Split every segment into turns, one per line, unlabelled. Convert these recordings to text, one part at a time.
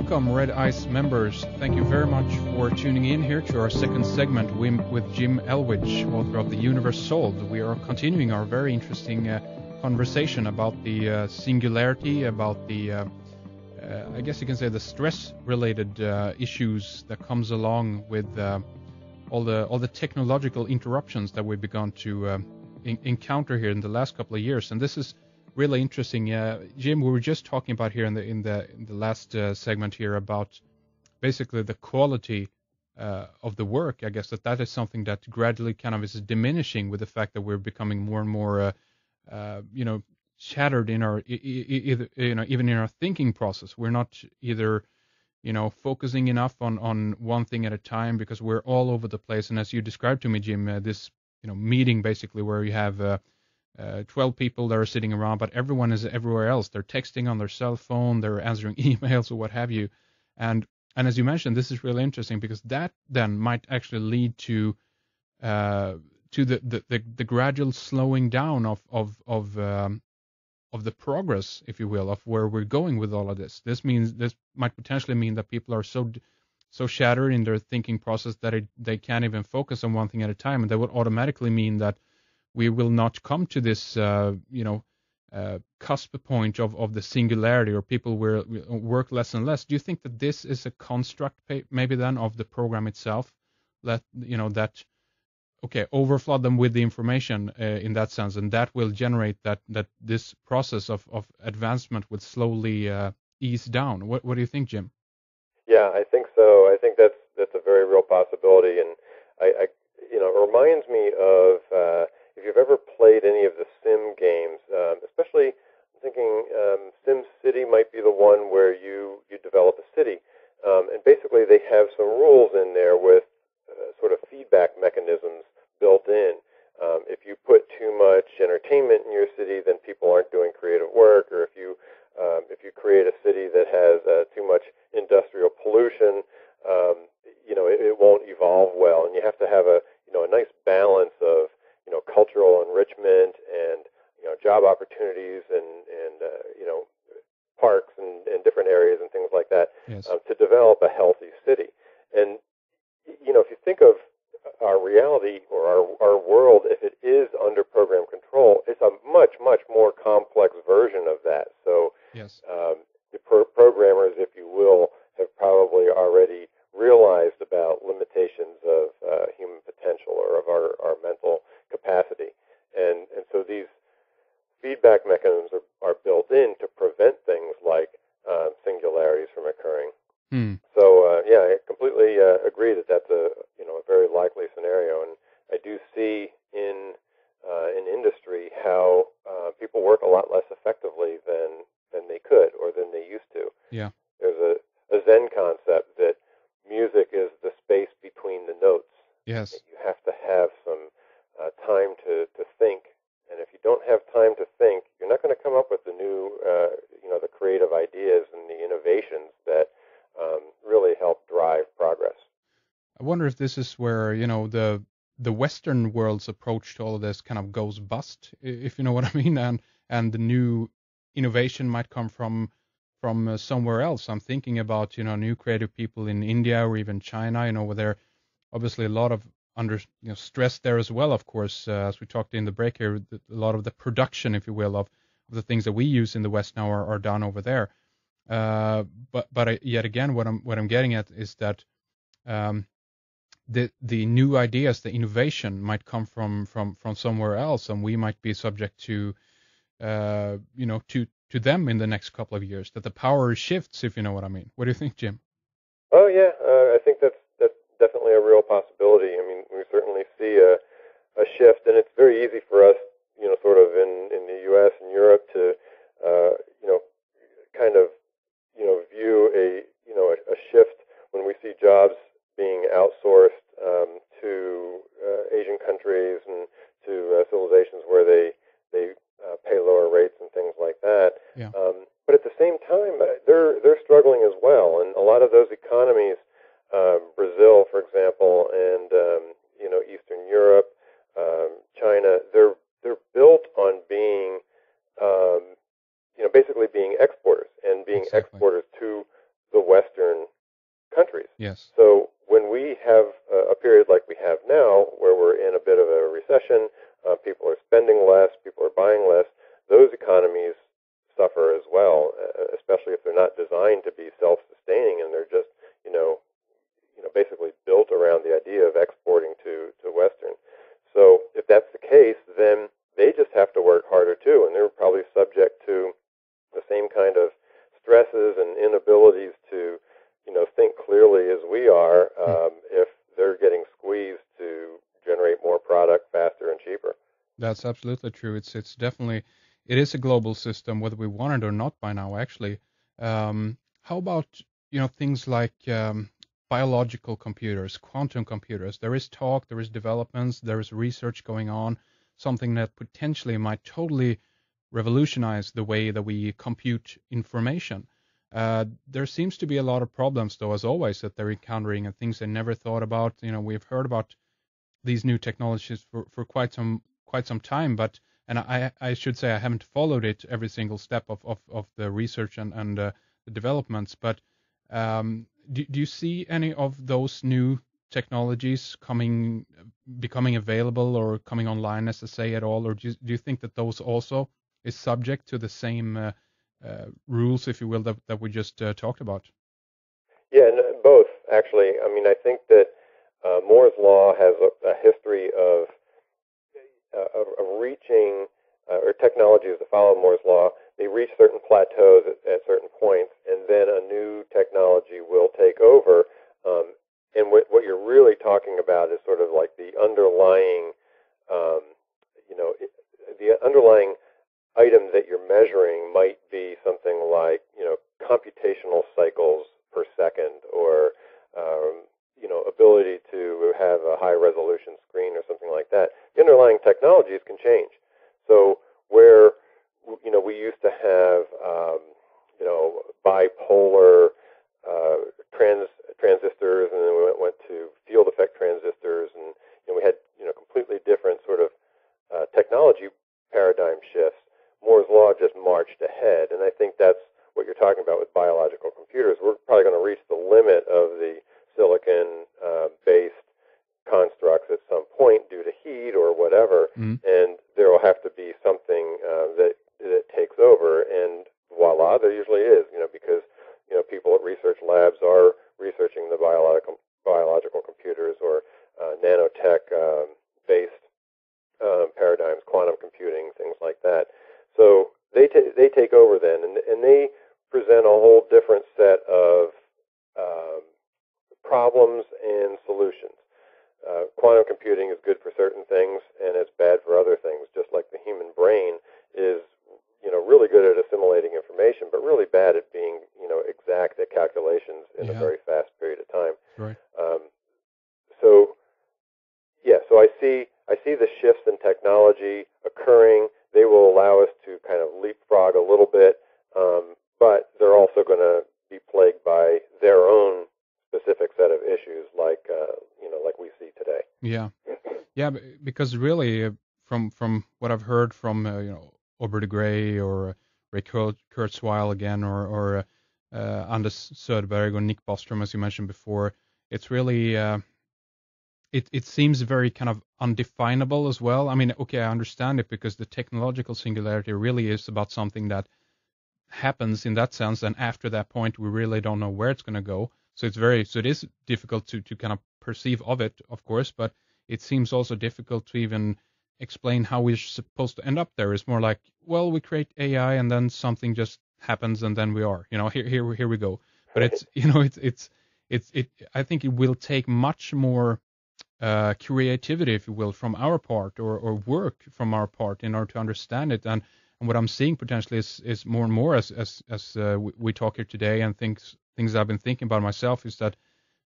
Welcome, Red Ice members. Thank you very much for tuning in here to our second segment with Jim Elvidge, author of The Universe Solved. We are continuing our very interesting conversation about the singularity, about the, I guess you can say, the stress-related issues that comes along with all the technological interruptions that we've begun to encounter here in the last couple of years. And this is really interesting. Jim, we were just talking about here in the last segment here about basically the quality of the work. I guess that is something that gradually kind of is diminishing with the fact that we're becoming more and more shattered in our even in our thinking process. We're not either focusing enough on one thing at a time because we're all over the place. And as you described to me, Jim, this meeting basically where you have 12 people that are sitting around, but everyone is everywhere else. They're texting on their cell phone, they're answering emails or what have you. And as you mentioned, this is really interesting because that then might actually lead to the gradual slowing down of the progress, if you will, of where we're going with all of this. This might potentially mean that people are so shattered in their thinking process that they can't even focus on one thing at a time, and that would automatically mean that we will not come to this, cusp point of the singularity, or people will work less and less. Do you think that this is a construct, maybe then, of the program itself, that overflood them with the information in that sense, and that will generate that this process of advancement would slowly ease down? What do you think, Jim?
Yeah, I think so. I think that's a very real possibility, and it reminds me of. If you've ever played any of the sim games, especially I'm thinking Sim City might be the one where you develop a city. And basically they have some rules in there with sort of feedback mechanisms built in. If you put too much entertainment in your city, then people aren't doing creative work. Or if you create a city that has too much industrial pollution, it won't evolve well. And you have to have a nice balance of cultural enrichment and job opportunities and parks and different areas and things like that.
Yes.
To develop a healthy city. And if you think of our reality or our world, if it is under program control, it's a much more complex version of that. So
yes.
The programmers, if you will, have probably already realized about limitations of human potential or of our mental capacity. And so these feedback mechanisms are built in to prevent things like singularities from occurring. So, I completely agree that that's a very likely scenario. And I do see in industry how people work a lot less effectively than they could or than they used to.
Yeah.
There's a Zen concept that music is the space between the notes.
Yes.
You have to have some time to think, and if you don't have time to think, you're not going to come up with the new, the creative ideas and the innovations that really help drive progress.
I wonder if this is where the Western world's approach to all of this kind of goes bust, if you know what I mean, and the new innovation might come from somewhere else. I'm thinking about new creative people in India or even China, where there obviously a lot of under stress there as well, of course, as we talked in the break here, a lot of the production, if you will, of the things that we use in the West now are done over there. But yet again, what I'm getting at is that the new ideas, the innovation might come from somewhere else, and we might be subject to to them in the next couple of years. That the power shifts, if you know what I mean. What do you think, Jim?
Oh yeah, I think that's definitely a real possibility. I mean, we certainly see a shift, and it's very easy for us, sort of in the U.S. and Europe to, kind of, view a shift when we see jobs being outsourced to Asian countries and to civilizations where they pay lower rates and things like that.
Yeah.
But at the same time, they're struggling as well, and a lot of those economies, Brazil, for example, and Eastern Europe, China, they're built on being, basically being exporters and being
Exactly.
exporters to the Western
Yes.
So when we have a period like we have now, where we're in a bit of a recession, people are spending less, people are buying less, those economies suffer as well, especially if they're not designed to be self-sustaining and they're just, basically built around the idea of exporting to Western. So if that's the case, then they just have to work harder too, and they're probably subject to the same kind of stresses and inabilities to, think clearly as we are if they're getting squeezed to generate more product faster and cheaper.
That's absolutely true. It's definitely, it is a global system, whether we want it or not by now, actually. How about, things like biological computers, quantum computers? There is talk, there is developments, there is research going on, something that potentially might totally revolutionize the way that we compute information. There seems to be a lot of problems, though, as always, that they're encountering and things they never thought about. We've heard about these new technologies for quite some time, but I should say I haven't followed it every single step of the research and the developments. But do you see any of those new technologies becoming available or coming online, as I say, at all, or do you think that those also is subject to the same rules, if you will, that we just talked about?
Yeah, both, actually. I mean, I think that Moore's Law has a history of reaching, or technologies that follow Moore's Law, they reach certain plateaus at certain points, and then a new technology will take over. And what you're really talking about is sort of like the underlying, the underlying item that you're measuring might be something like, computational cycles per second, or ability to have a high resolution screen or something like that. The underlying technologies can change. So where we used to have bipolar transistors, and then we went to field effect transistors, and we had completely different sort of technology paradigm shifts. Moore's Law just marched ahead, and I think that's what you're talking about with biological computers. We're probably going to reach the limit of the silicon-based constructs at some point due to heat or whatever, and there will have to be something that takes over, and voila, there usually is, because people at research labs are researching the biological computers or nanotech-based paradigms, quantum computing, things like that. So they take over then, and they present a whole different set of problems and solutions. Quantum computing is good for certain things, and it's bad for other things, just like the human brain is really good at assimilating information, but really bad at being exact at calculations in a very fast period of time.
Right.
So I see the shifts in technology occurring. They will allow us to kind of leapfrog a little bit, but they're also going to be plagued by their own specific set of issues, like we see today.
Yeah, because really, from what I've heard from Aubrey de Grey or Ray Kurzweil again, or Anders Söderberg or Nick Bostrom, as you mentioned before, it's really it seems very kind of undefinable as well. I mean, okay, I understand it because the technological singularity really is about something that happens in that sense, and after that point, we really don't know where it's going to go. So it is difficult to kind of perceive of it, of course, but it seems also difficult to even explain how we're supposed to end up there. It's more like, well, we create AI and then something just happens and then we are, here we go. But it's I think it will take much more creativity, if you will, from our part, or work from our part in order to understand it. And what I'm seeing potentially is more and more as we talk here today, and things I've been thinking about myself, is that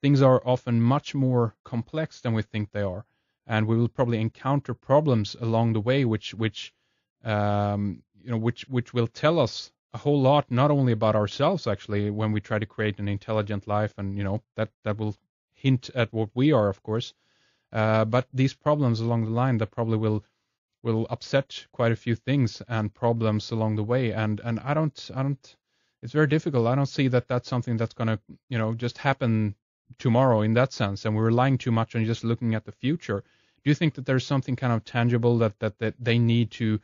things are often much more complex than we think they are, and we will probably encounter problems along the way, which will tell us a whole lot, not only about ourselves actually, when we try to create an intelligent life, and that will hint at what we are, of course, but these problems along the line that probably will upset quite a few things and problems along the way, and I don't. It's very difficult. I don't see that that's something that's going to just happen tomorrow in that sense, and we're relying too much on just looking at the future. Do you think that there's something kind of tangible that they need to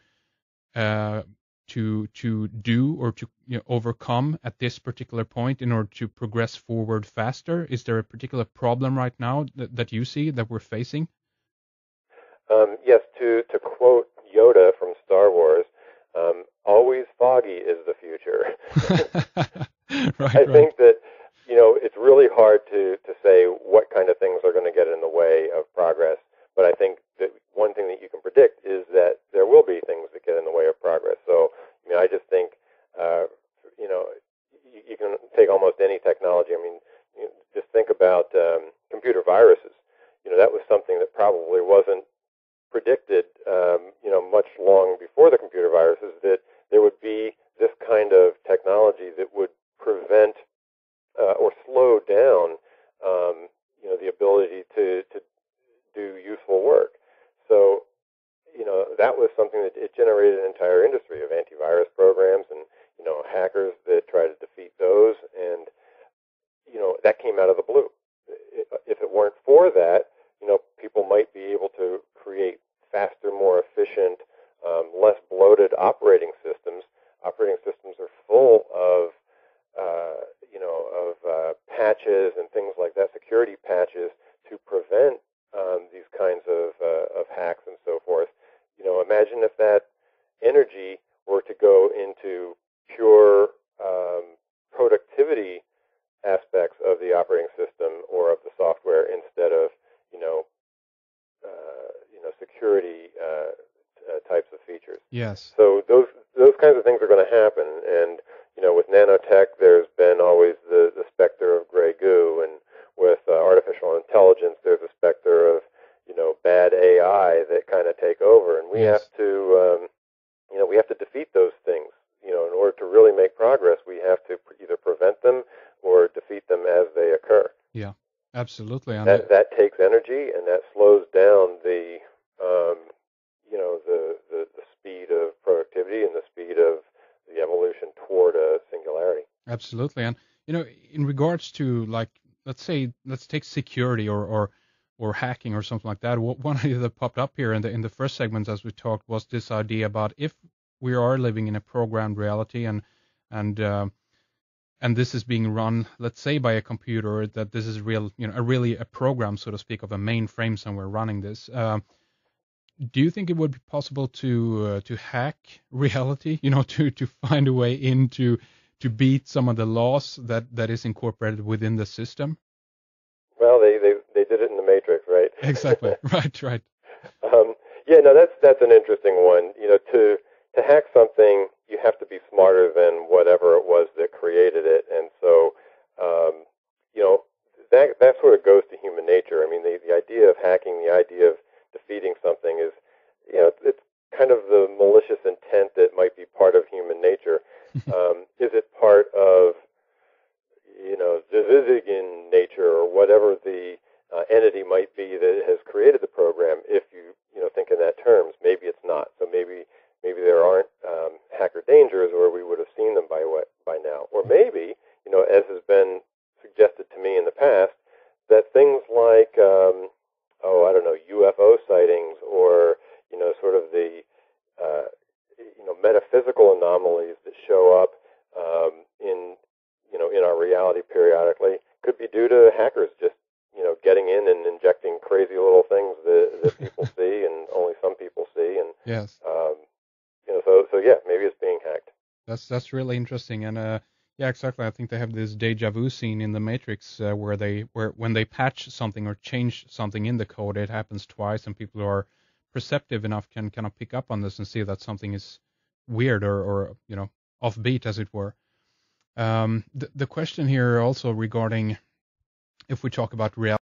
do or to overcome at this particular point in order to progress forward faster? Is there a particular problem right now that you see that we're facing?
Yes, to quote Yoda from Star Wars, always foggy is the future. I think that, it's really hard to say what kind of things are going to get in the way of progress, but I think that one thing that you can predict is that there will be things that get in the way of progress. So, I just think, you can take almost any technology. Just think about computer viruses. That was something that probably wasn't predicted, much long before the computer viruses, that there would be this kind of technology that would prevent or slow down, the ability to do useful work. So, that was something that it generated an entire industry of antivirus programs and, hackers that try to defeat those. And, that came out of the blue. If it weren't for that, people might be able to create faster, more efficient, less bloated operating systems. Operating systems are full of, patches and things like that, security patches to prevent these kinds of hacks and so forth. Imagine if that energy were to go into pure productivity aspects of the operating system or of the software instead of, security types of features.
Yes.
So those kinds of things are going to happen. And, with nanotech, there's been always the specter of gray goo. And with artificial intelligence, there's a specter of, bad AI that kind of take over. And we have to, we have to defeat those things. In order to really make progress, we have to either prevent them or defeat them as they occur.
Yeah, absolutely. And
that takes energy, and that slows down the speed of productivity and the speed of the evolution toward a singularity.
Absolutely. And, in regards to, like, let's take security or hacking or something like that. One idea that popped up here in the first segment as we talked was this idea about if we are living in a programmed reality and this is being run, let's say, by a computer, that this is really a program, so to speak, of a mainframe somewhere running this. Do you think it would be possible to hack reality? To find a way to beat some of the laws that is incorporated within the system?
Well, they did it in the Matrix, right?
Exactly. Right.
That's an interesting one. To hack something, you have to be smarter than whatever it was that created it, and so that sort of goes to human nature. The idea of hacking, the idea of defeating something is, it's kind of the malicious intent that might be part of human nature. Is it part of, Division nature or whatever the entity might be that has created the program? If you think in that terms, maybe it's not. So maybe there aren't hacker dangers, or we would have seen them by now. Or maybe, as has been suggested to me in the past, that things like UFO sightings or sort of the metaphysical anomalies that show up in our reality periodically could be due to hackers just getting in and injecting crazy little things that people see and only some people see. And
yes.
So yeah, maybe it's being hacked.
That's really interesting. And yeah, exactly. I think they have this deja vu scene in the Matrix where when they patch something or change something in the code, it happens twice, and people who are perceptive enough can kind of pick up on this and see that something is weird or offbeat, as it were. The question here also regarding, if we talk about reality.